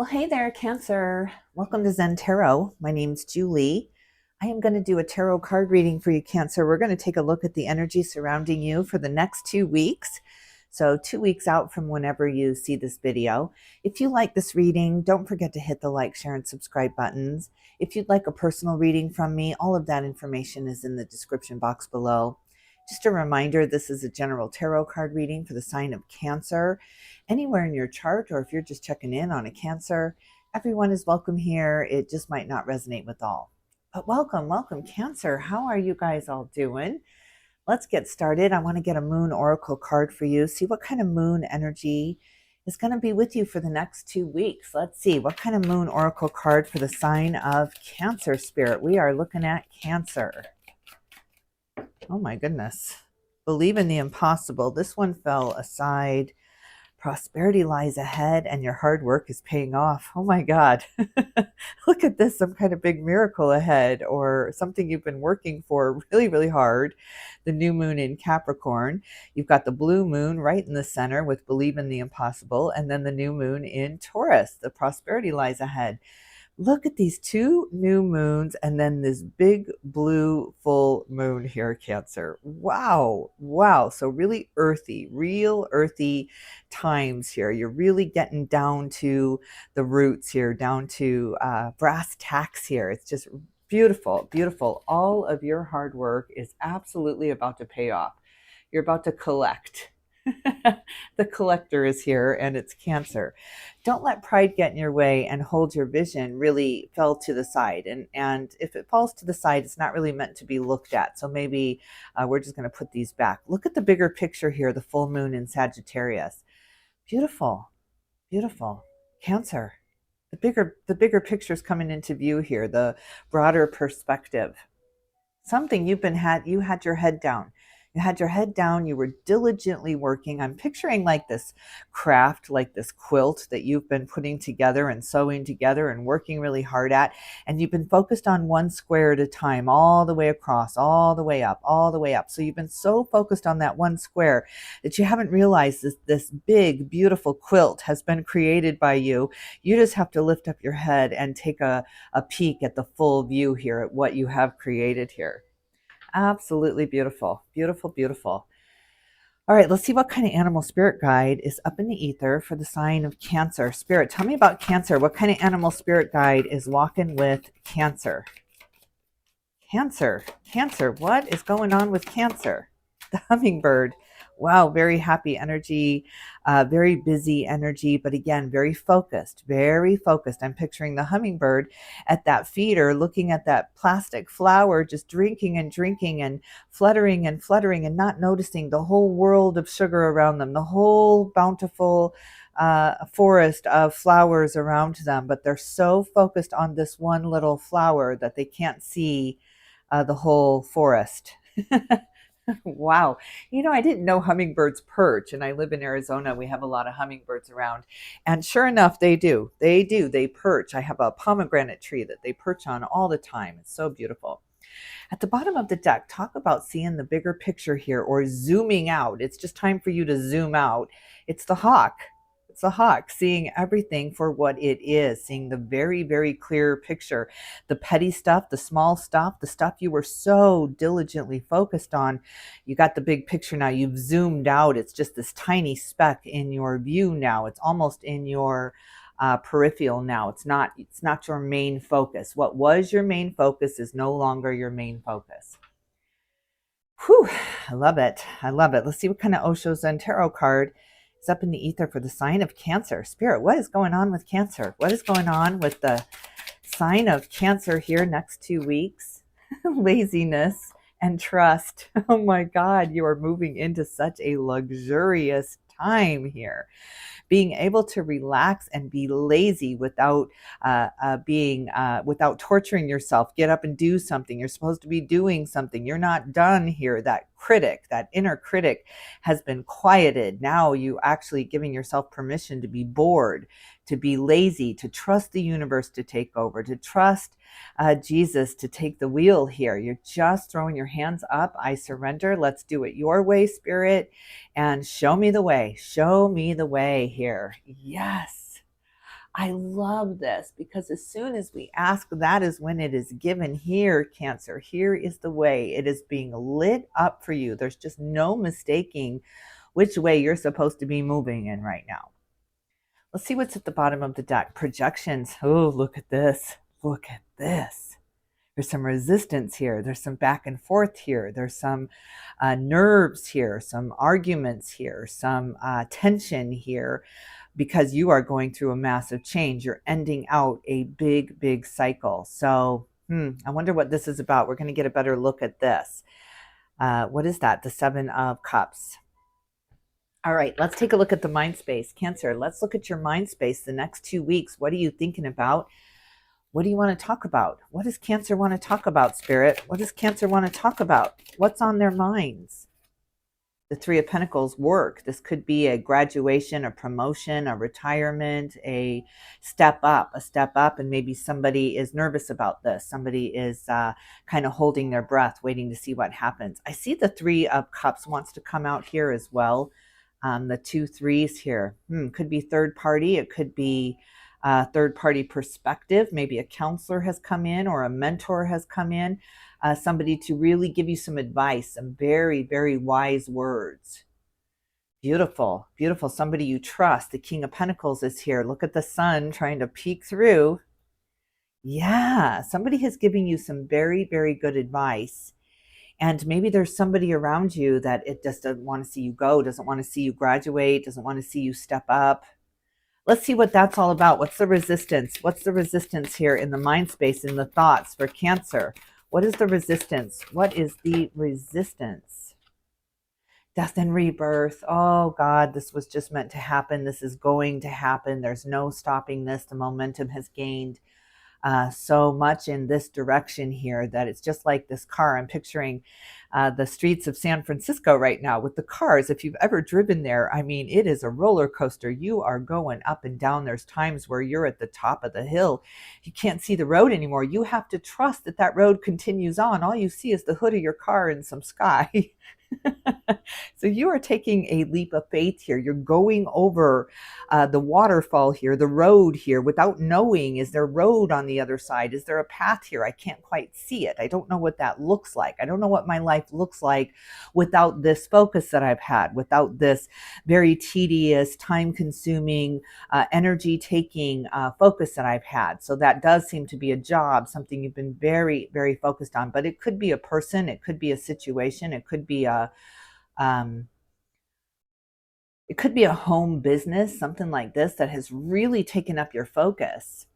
Well, hey there, Cancer. Welcome to Zen-Tarot. My name's Julie. I am going to do a tarot card reading for you, Cancer. We're going to take a look at the energy surrounding you for the next 2 weeks. So 2 weeks out from whenever you see this video. If you like this reading, don't forget to hit the like, share, and subscribe buttons. If you'd like a personal reading from me, all of that information is in the description box below. Just a reminder, this is a general tarot card reading for the sign of Cancer. Anywhere in your chart, or if you're just checking in on a Cancer, everyone is welcome here. It just might not resonate with all. But welcome, Cancer. How are you guys all doing? Let's get started. I want to get a moon oracle card for you. See what kind of moon energy is going to be with you for the next 2 weeks. Let's see what kind of moon oracle card for the sign of Cancer, Spirit. We are looking at Cancer. Oh my goodness. Believe in the impossible. This one fell aside. Prosperity lies ahead and your hard work is paying off. Oh my God. Look at this, some kind of big miracle ahead, or something you've been working for really, really hard. The new moon in Capricorn. You've got the blue moon right in the center with believe in the impossible, and then the new moon in Taurus. The prosperity lies ahead. Look at these 2 new moons and then this big blue full moon here, Cancer. Wow. Wow. So really earthy, real earthy times here. You're really getting down to the roots here, down to brass tacks here. It's just beautiful, beautiful. All of your hard work is absolutely about to pay off. You're about to collect. The collector is here, and it's Cancer. Don't let pride get in your way and hold your vision really fell to the side. And if it falls to the side, it's not really meant to be looked at. So maybe we're just going to put these back. Look at the bigger picture here, the full moon in Sagittarius. Beautiful, beautiful. Cancer. The bigger picture is coming into view here, the broader perspective. Something you had your head down. You had your head down, you were diligently working. I'm picturing like this craft, like this quilt that you've been putting together and sewing together and working really hard at. And you've been focused on one square at a time, all the way across, all the way up, all the way up. So you've been so focused on that one square that you haven't realized this big, beautiful quilt has been created by you. You just have to lift up your head and take a peek at the full view here, at what you have created here. Absolutely beautiful. Beautiful, beautiful. All right, let's see what kind of animal spirit guide is up in the ether for the sign of Cancer. Spirit, tell me about Cancer. What kind of animal spirit guide is walking with Cancer? Cancer, Cancer, what is going on with Cancer? The hummingbird. Wow, very happy energy, very busy energy, but again, very focused, very focused. I'm picturing the hummingbird at that feeder, looking at that plastic flower, just drinking and drinking and fluttering and fluttering and not noticing the whole world of sugar around them, the whole bountiful forest of flowers around them. But they're so focused on this one little flower that they can't see the whole forest. Wow. You know, I didn't know hummingbirds perch, and I live in Arizona. We have a lot of hummingbirds around. And sure enough, they do. They do. They perch. I have a pomegranate tree that they perch on all the time. It's so beautiful. At the bottom of the deck, talk about seeing the bigger picture here, or zooming out. It's just time for you to zoom out. It's the hawk. It's a hawk, seeing everything for what it is, seeing the very, very clear picture, the petty stuff, the small stuff, the stuff you were so diligently focused on. You got the big picture now. You've zoomed out. It's just this tiny speck in your view now. It's almost in your peripheral now. It's not your main focus. What was your main focus is no longer your main focus. Whew, I love it. I love it. Let's see what kind of Osho Zen-Tarot card is up in the ether for the sign of Cancer. Spirit, what is going on with Cancer? What is going on with the sign of Cancer here next 2 weeks? Laziness and trust. Oh my God, you are moving into such a luxurious time here. Being able to relax and be lazy without without torturing yourself. Get up and do something. You're supposed to be doing something. You're not done here. That critic, that inner critic, has been quieted. Now you actually giving yourself permission to be bored, to be lazy, to trust the universe to take over, to trust Jesus to take the wheel here. You're just throwing your hands up. I surrender. Let's do it your way, Spirit, and show me the way. Show me the way here. Yes. I love this because as soon as we ask, that is when it is given. Here, Cancer, here is the way. It is being lit up for you. There's just no mistaking which way you're supposed to be moving in right now. Let's see what's at the bottom of the deck. Projections. Oh, look at this. Look at this. There's some resistance here. There's some back and forth here. There's some nerves here, some arguments here, some tension here, because you are going through a massive change. You're ending out a big, big cycle. So I wonder what this is about. We're going to get a better look at this. What is that? The Seven of Cups. All right, let's take a look at the mind space. Cancer, let's look at your mind space the next 2 weeks. What are you thinking about? What do you want to talk about? What does Cancer want to talk about, Spirit? What does Cancer want to talk about? What's on their minds? The Three of Pentacles, work. This could be a graduation, a promotion, a retirement, a step up, and maybe somebody is nervous about this. Somebody is kind of holding their breath, waiting to see what happens. I see the Three of Cups wants to come out here as well. The 2 3s here. Could be third party. It could be third party perspective. Maybe a counselor has come in or a mentor has come in. Somebody to really give you some advice, some very, very wise words. Beautiful, beautiful. Somebody you trust. The King of Pentacles is here. Look at the sun trying to peek through. Yeah, somebody has given you some very, very good advice. And maybe there's somebody around you that it just doesn't want to see you go, doesn't want to see you graduate, doesn't want to see you step up. Let's see what that's all about. What's the resistance? What's the resistance here in the mind space, in the thoughts for Cancer? What is the resistance? What is the resistance? Death and rebirth. Oh God, this was just meant to happen. This is going to happen. There's no stopping this. The momentum has gained so much in this direction here that it's just like this car. I'm picturing the streets of San Francisco right now with the cars. If you've ever driven there, I mean, it is a roller coaster. You are going up and down. There's times where you're at the top of the hill. You can't see the road anymore. You have to trust that that road continues on. All you see is the hood of your car and some sky. So you are taking a leap of faith here. You're going over the waterfall here, the road here, without knowing, is there road on the other side? Is there a path here? I can't quite see it. I don't know what that looks like. I don't know what my life looks like without this focus that I've had, without this very tedious, time-consuming, energy-taking focus that I've had. So that does seem to be a job, something you've been very, very focused on. But it could be a person, it could be a situation, it could be a home business, something like this that has really taken up your focus.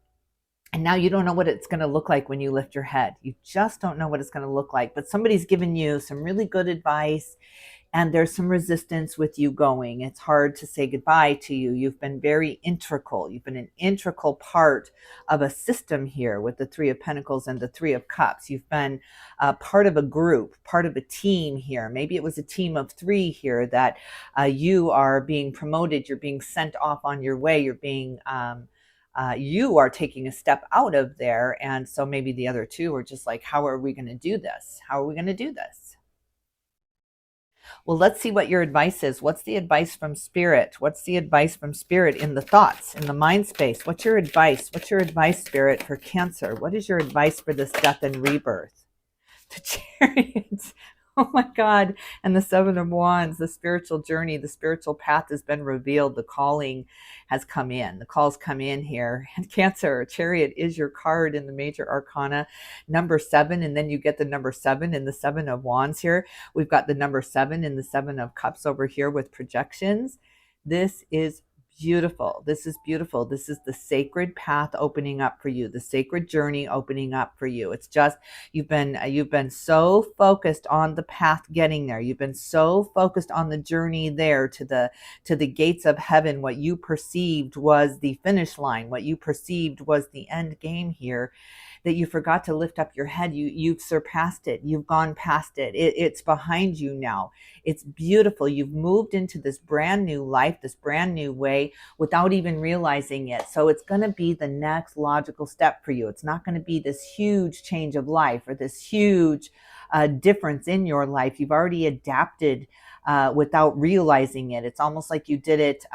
And now you don't know what it's going to look like when you lift your head. You just don't know what it's going to look like. But somebody's given you some really good advice, and there's some resistance with you going. It's hard to say goodbye to you. You've been very integral. You've been an integral part of a system here with the Three of Pentacles and the Three of Cups. You've been part of a group, part of a team here. Maybe it was a team of 3 here that you are being promoted. You're being sent off on your way. You're being you are taking a step out of there. And so maybe the other 2 are just like, how are we going to do this? How are we going to do this? Well, let's see what your advice is. What's the advice from Spirit? What's the advice from Spirit in the thoughts, in the mind space? What's your advice? What's your advice, Spirit, for Cancer? What is your advice for this death and rebirth? The Chariot. Oh my God. And the Seven of Wands, the spiritual journey, the spiritual path has been revealed. The calling has come in. The call's come in here. And Cancer, Chariot is your card in the major arcana, number 7. And then you get the number 7 in the Seven of Wands here. We've got the number 7 in the Seven of Cups over here with projections. This is beautiful. This is beautiful. This is the sacred path opening up for you, the sacred journey opening up for you. It's just you've been so focused on the path getting there. You've been so focused on the journey there to the gates of heaven. What you perceived was the finish line. What you perceived was the end game here, that you forgot to lift up your head. You've surpassed it. You've gone past it. It's behind you now. It's beautiful. You've moved into this brand new life, this brand new way without even realizing it. So it's going to be the next logical step for you. It's not going to be this huge change of life or this huge difference in your life. You've already adapted without realizing it. It's almost like you did it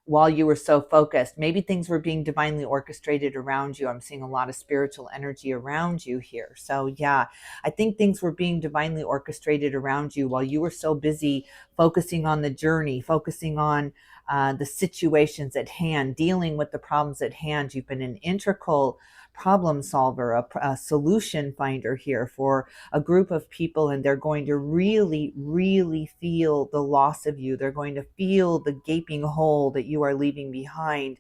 while you were so focused. Maybe things were being divinely orchestrated around you. I'm seeing a lot of spiritual energy around you here. So yeah, I think things were being divinely orchestrated around you while you were so busy focusing on the journey, focusing on the situations at hand, dealing with the problems at hand. You've been an integral problem solver, a solution finder here for a group of people, and they're going to really, really feel the loss of you. They're going to feel the gaping hole that you are leaving behind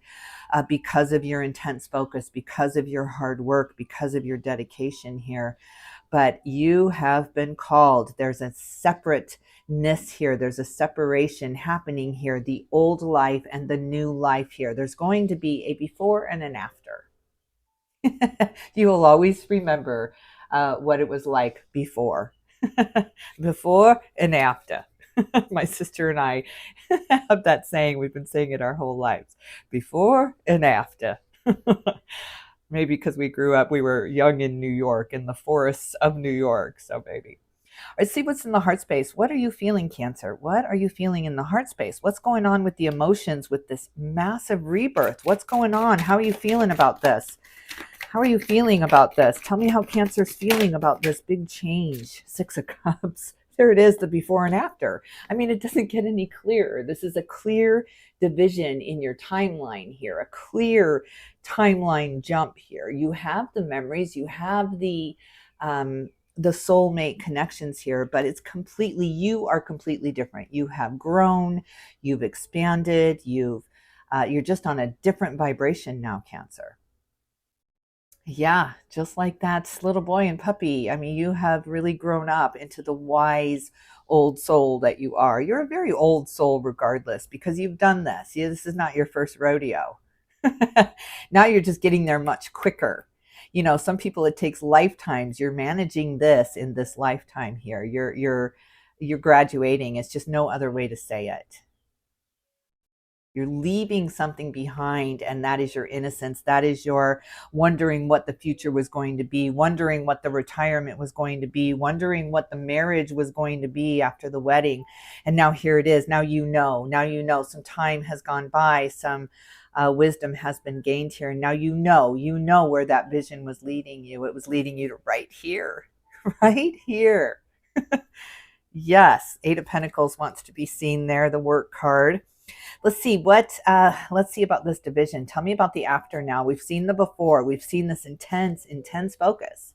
because of your intense focus, because of your hard work, because of your dedication here. But you have been called. There's a separateness here. There's a separation happening here, the old life and the new life here. There's going to be a before and an after. You will always remember what it was like before. Before and after. My sister and I have that saying. We've been saying it our whole lives. Before and after. Maybe because we grew up, we were young in New York, in the forests of New York. So maybe. All right, see what's in the heart space. What are you feeling, Cancer? What are you feeling in the heart space? What's going on with the emotions with this massive rebirth? What's going on? How are you feeling about this? How are you feeling about this? Tell me how Cancer's feeling about this big change. 6 of Cups. There it is, the before and after. I mean, it doesn't get any clearer. This is a clear division in your timeline here, a clear timeline jump here. You have the memories, you have the soulmate connections here, but it's completely, you are completely different. You have grown, you've expanded, you're just on a different vibration now, Cancer. Yeah, just like that little boy and puppy. I mean, you have really grown up into the wise old soul that you are. You're a very old soul regardless, because you've done this. This is not your first rodeo. Now you're just getting there much quicker. You know, some people it takes lifetimes. You're managing this in this lifetime here. You're graduating. It's just no other way to say it. You're leaving something behind, and that is your innocence. That is your wondering what the future was going to be, wondering what the retirement was going to be, wondering what the marriage was going to be after the wedding. And now here it is. Now you know. Now you know. Some time has gone by. Some wisdom has been gained here. And now you know where that vision was leading you. It was leading you to right here, right here. Yes, 8 of Pentacles wants to be seen there, the work card. Let's see let's see about this division. Tell me about the after now. We've seen the before. We've seen this intense focus.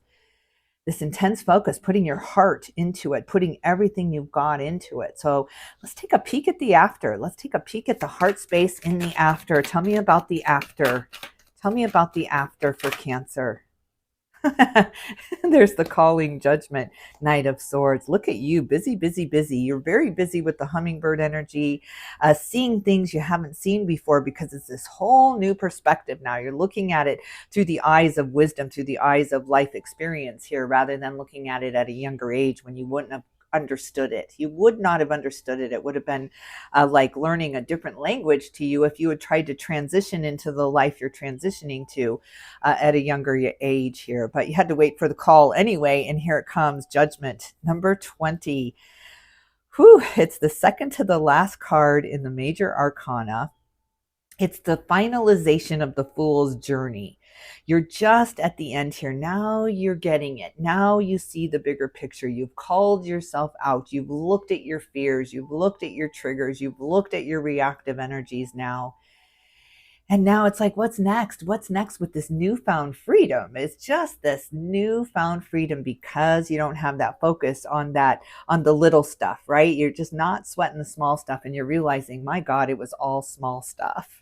This intense focus, putting your heart into it, putting everything you've got into it. So let's take a peek at the after. Let's take a peek at the heart space in the after. Tell me about the after. Tell me about the after for Cancer. There's the calling, judgment, Knight of Swords. Look at you, busy, busy, busy. You're very busy with the hummingbird energy, seeing things you haven't seen before, because it's this whole new perspective now. You're looking at it through the eyes of wisdom, through the eyes of life experience here, rather than looking at it at a younger age when you wouldn't have understood it. You would not have understood it. It would have been like learning a different language to you if you had tried to transition into the life you're transitioning to at a younger age here. But you had to wait for the call anyway, and here it comes, Judgment, number 20. Whew, it's the second to the last card in the major arcana. It's the finalization of the Fool's journey. You're just at the end here. Now you're getting it. Now you see the bigger picture. You've called yourself out. You've looked at your fears. You've looked at your triggers. You've looked at your reactive energies now. And now it's like, what's next? What's next with this newfound freedom? It's just this newfound freedom because you don't have that focus on the little stuff, right? You're just not sweating the small stuff, and you're realizing, my God, it was all small stuff.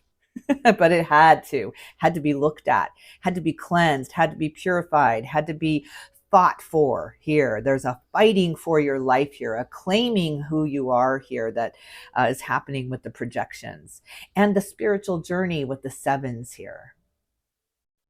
But it had to be looked at, had to be cleansed, had to be purified, had to be fought for here. There's a fighting for your life here, a claiming who you are here that is happening with the projections, and the spiritual journey with the sevens here.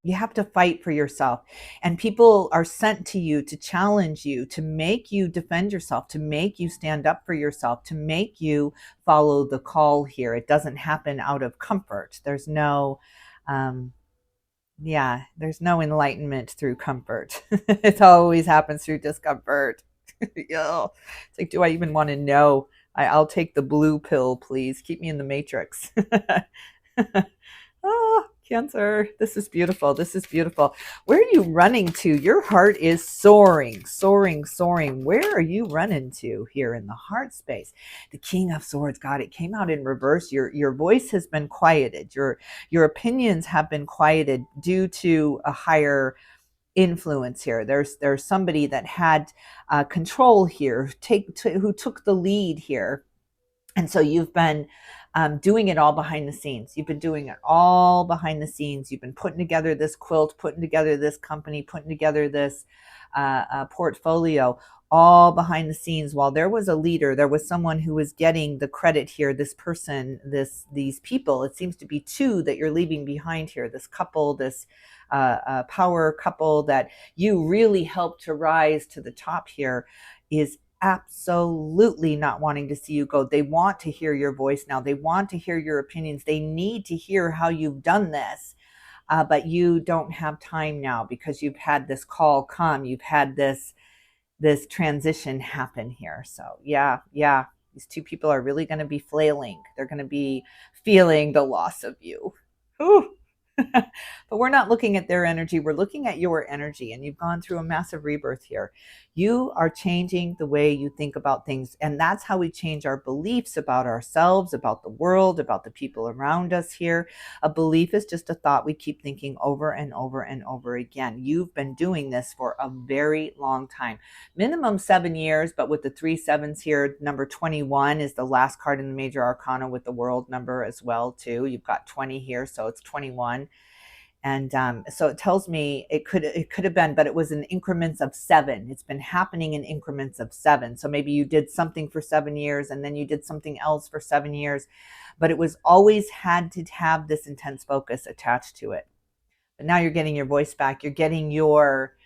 You have to fight for yourself, and people are sent to you to challenge you, to make you defend yourself, to make you stand up for yourself, to make you follow the call here. It doesn't happen out of comfort. There's no, there's no enlightenment through comfort. It always happens through discomfort. It's like, do I even want to know I'll take the blue pill, please. Keep me in the matrix. Oh, Cancer, this is beautiful. This is beautiful. Where are you running to? Your heart is soaring, soaring, soaring. Where are you running to here in the heart space? The King of Swords, God, it came out in reverse. Your voice has been quieted. Your opinions have been quieted due to a higher influence here. There's somebody that had control here, who took the lead here. And so you've been doing it all behind the scenes. You've been doing it all behind the scenes. You've been putting together this quilt, putting together this company, putting together this portfolio, all behind the scenes. While there was a leader, there was someone who was getting the credit here. This person, these people. It seems to be two that you're leaving behind here. This couple, this power couple that you really helped to rise to the top here, is absolutely not wanting to see you go. They want to hear your voice now. They want to hear your opinions. They need to hear how you've done this. But you don't have time now because you've had this call come. You've had this transition happen here. So yeah, these two people are really going to be flailing. They're going to be feeling the loss of you. Ooh. But we're not looking at their energy. We're looking at your energy, and you've gone through a massive rebirth here. You are changing the way you think about things, and that's how we change our beliefs about ourselves, about the world, about the people around us here. A belief is just a thought we keep thinking over and over and over again. You've been doing this for a very long time, minimum 7 years, but with the 3 sevens here, number 21 is the last card in the major arcana with the world number as well too. You've got 20 here, so it's 21. And so it tells me it could have been, but it was in increments of 7. It's been happening in increments of 7. So maybe you did something for 7 years and then you did something else for 7 years, but it was always had to have this intense focus attached to it. But now you're getting your voice back. You're getting your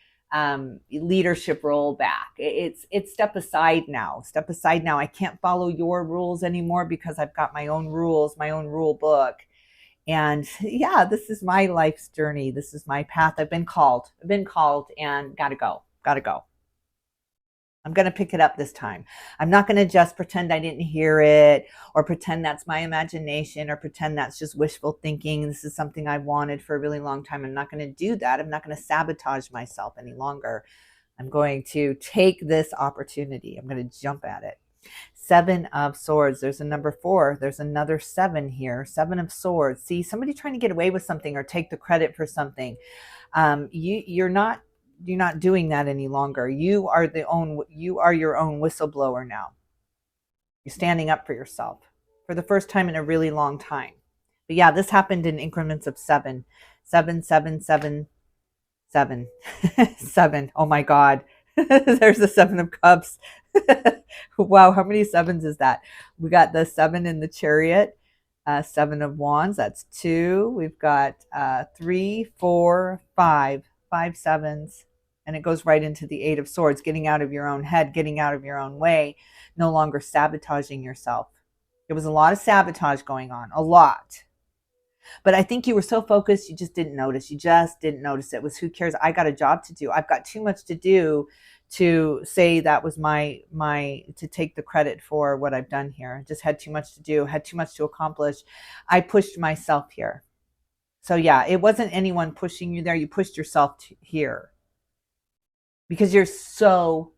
leadership role back. It's step aside now. Step aside now. I can't follow your rules anymore because I've got my own rules, my own rule book. And yeah, this is my life's journey. This is my path. I've been called and gotta go. I'm going to pick it up this time. I'm not going to just pretend I didn't hear it, or pretend that's my imagination, or pretend that's just wishful thinking. This is something I wanted for a really long time. I'm not going to do that. I'm not going to sabotage myself any longer. I'm going to take this opportunity. I'm going to jump at it. 7 of Swords. There's a number 4. There's another 7 here. 7 of Swords. See, somebody trying to get away with something or take the credit for something. You're not doing that any longer. You are your own whistleblower now. You're standing up for yourself for the first time in a really long time. But yeah, this happened in increments of 7. 7, 7, 7, 7. 7. Oh my God. There's the 7 of Cups. Wow, how many 7s is that? We got the 7 in the Chariot, 7 of Wands, that's 2. We've got 3, 4, 5 7s, and it goes right into the 8 of Swords, getting out of your own head, getting out of your own way, no longer sabotaging yourself. There was a lot of sabotage going on, a lot. But I think you were so focused, you just didn't notice. You just didn't notice it. It was, who cares? I got a job to do. I've got too much to do to say that was my to take the credit for what I've done here. I just had too much to do, had too much to accomplish. I pushed myself here. So yeah, it wasn't anyone pushing you there. You pushed yourself here because you're so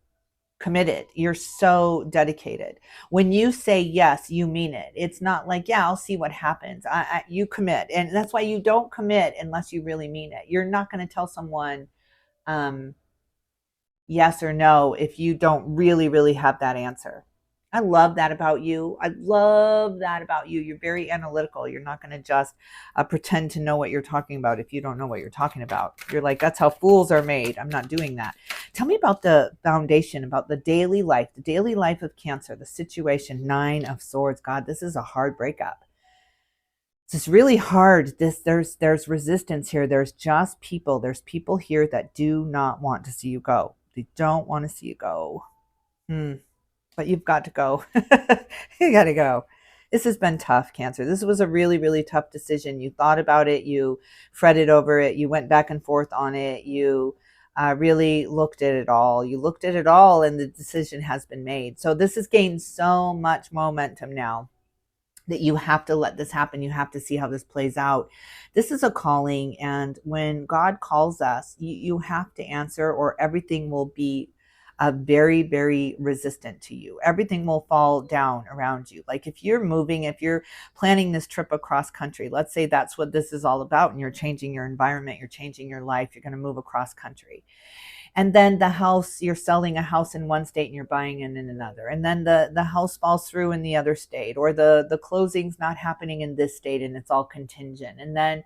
committed. You're so dedicated. When you say yes, you mean it. It's not like, yeah, I'll see what happens. You commit. And that's why you don't commit unless you really mean it. You're not going to tell someone yes or no if you don't really, really have that answer. I love that about you. I love that about you. You're very analytical. You're not going to just pretend to know what you're talking about if you don't know what you're talking about. You're like, that's how fools are made. I'm not doing that. Tell me about the foundation, about the daily life of Cancer, the situation. 9 of Swords. God, this is a hard breakup. It's really hard. There's resistance here. There's just people. There's people here that do not want to see you go. They don't want to see you go. But you've got to go. You got to go. This has been tough, Cancer. This was a really, really tough decision. You thought about it. You fretted over it. You went back and forth on it. You really looked at it all. You looked at it all and the decision has been made. So this has gained so much momentum now that you have to let this happen. You have to see how this plays out. This is a calling. And when God calls us, you have to answer, or everything will be very, very resistant to you. Everything will fall down around you. Like if you're moving, if you're planning this trip across country, let's say that's what this is all about, and you're changing your environment, you're changing your life, you're going to move across country. And then the house, you're selling a house in one state and you're buying in another. And then the house falls through in the other state, or the closing's not happening in this state and it's all contingent. And then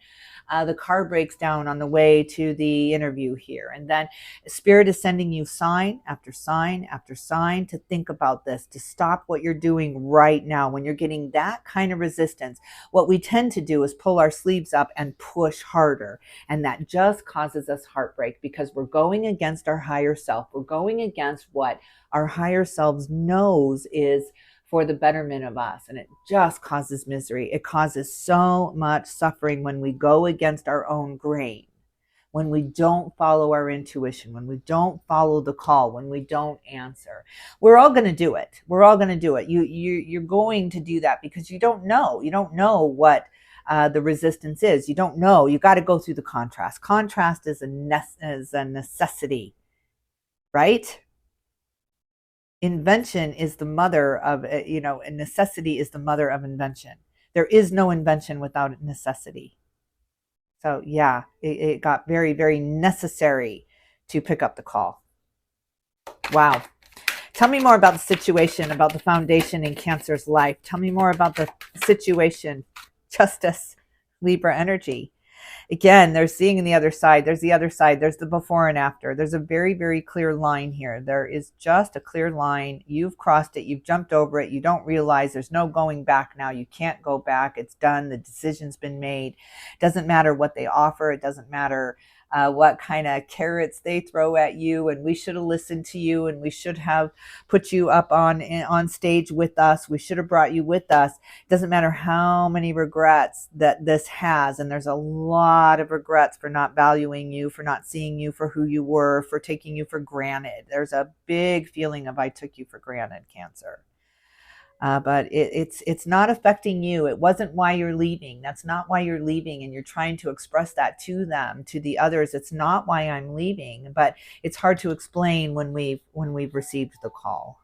the car breaks down on the way to the interview here. And then Spirit is sending you sign after sign after sign to think about this, to stop what you're doing right now. When you're getting that kind of resistance, what we tend to do is pull our sleeves up and push harder. And that just causes us heartbreak, because we're going against our higher self. We're going against what our higher selves knows is for the betterment of us. And it just causes misery. It causes so much suffering when we go against our own grain, when we don't follow our intuition, when we don't follow the call, when we don't answer. We're all going to do it. We're all going to do it. You're going to do that because you don't know. You don't know what the resistance is. You don't know. You got to go through the contrast. Contrast is a necessity, right? Invention is the mother of, and necessity is the mother of invention. There is no invention without necessity. So yeah, it got very, very necessary to pick up the call. Wow. Tell me more about the situation, about the foundation in Cancer's life. Tell me more about the situation. Justice, Libra energy. Again, they're seeing in the other side. There's the other side. There's the before and after. There's a very, very clear line here. There is just a clear line. You've crossed it. You've jumped over it. You don't realize there's no going back now. You can't go back. It's done. The decision's been made. It doesn't matter what they offer. It doesn't matter what kind of carrots they throw at you. And we should have listened to you, and we should have put you up on stage with us. We should have brought you with us. It doesn't matter how many regrets that this has. And there's a lot of regrets for not valuing you, for not seeing you for who you were, for taking you for granted. There's a big feeling of I took you for granted, Cancer. But it's not affecting you. It wasn't why you're leaving. That's not why you're leaving. And you're trying to express that to them, to the others. It's not why I'm leaving, but it's hard to explain when we've received the call.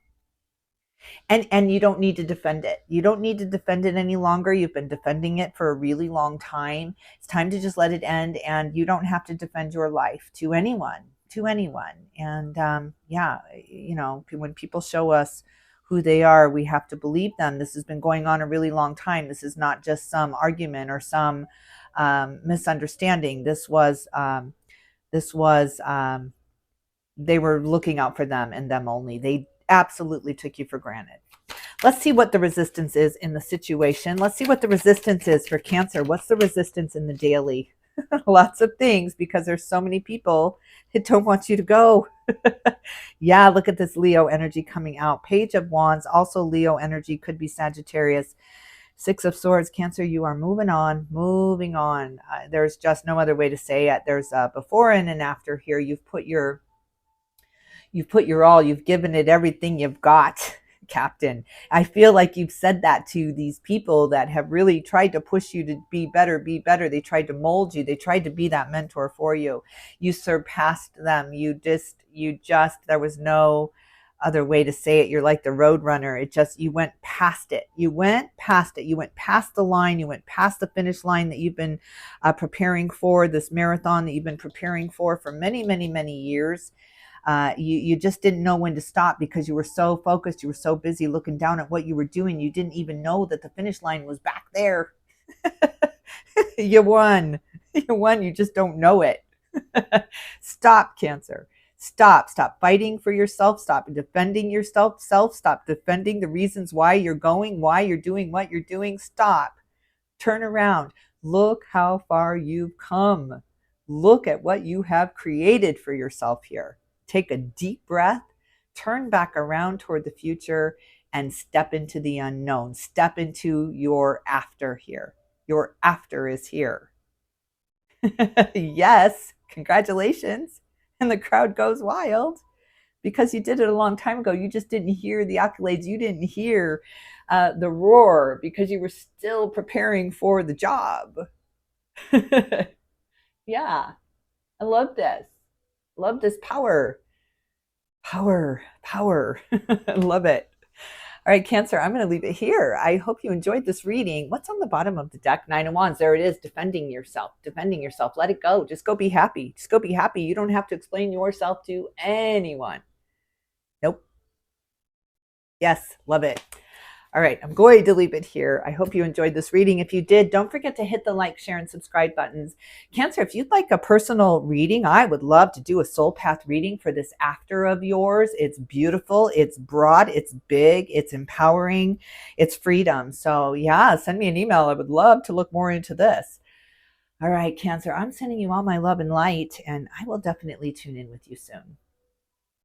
And you don't need to defend it. You don't need to defend it any longer. You've been defending it for a really long time. It's time to just let it end. And you don't have to defend your life to anyone, And yeah, when people show us who they are, we have to believe them. This has been going on a really long time. This is not just some argument or some misunderstanding. This was they were looking out for them and them only. They absolutely took you for granted. Let's see what the resistance is in the situation. Let's see what the resistance is for Cancer. What's the resistance in the daily? Lots of things, because there's so many people that don't want you to go. Yeah, look at this Leo energy coming out. Page of Wands, also Leo energy, could be Sagittarius. Six of Swords, Cancer, you are moving on. There's just no other way to say it. There's a before and an after here. You've put your all. You've given it everything you've got, Captain. I feel like you've said that to these people that have really tried to push you to be better, be better. They tried to mold you. They tried to be that mentor for you. You surpassed them. There was no other way to say it. You're like the road runner. You went past it. You went past the line. You went past the finish line that you've been preparing for, this marathon that you've been preparing for many, many, many years. You just didn't know when to stop because you were so focused. You were so busy looking down at what you were doing. You didn't even know that the finish line was back there. You won. You just don't know it. Stop, Cancer. Stop fighting for yourself. Stop defending yourself. Stop defending the reasons why you're going, why you're doing what you're doing. Stop. Turn around. Look how far you've come. Look at what you have created for yourself here. Take a deep breath, turn back around toward the future, and step into the unknown. Step into your after here. Your after is here. Yes, congratulations. And the crowd goes wild because you did it a long time ago. You just didn't hear the accolades. You didn't hear the roar because you were still preparing for the job. Yeah, I love this. Love this power. Power, power. I love it. All right, Cancer, I'm going to leave it here. I hope you enjoyed this reading. What's on the bottom of the deck? Nine of Wands. There it is. Defending yourself. Defending yourself. Let it go. Just go be happy. Just go be happy. You don't have to explain yourself to anyone. Nope. Yes, love it. All right, I'm going to leave it here. I hope you enjoyed this reading. If you did, don't forget to hit the like, share, and subscribe buttons. Cancer, if you'd like a personal reading, I would love to do a soul path reading for this actor of yours. It's beautiful, it's broad, it's big, it's empowering, it's freedom. So yeah, send me an email. I would love to look more into this. All right, Cancer, I'm sending you all my love and light, and I will definitely tune in with you soon.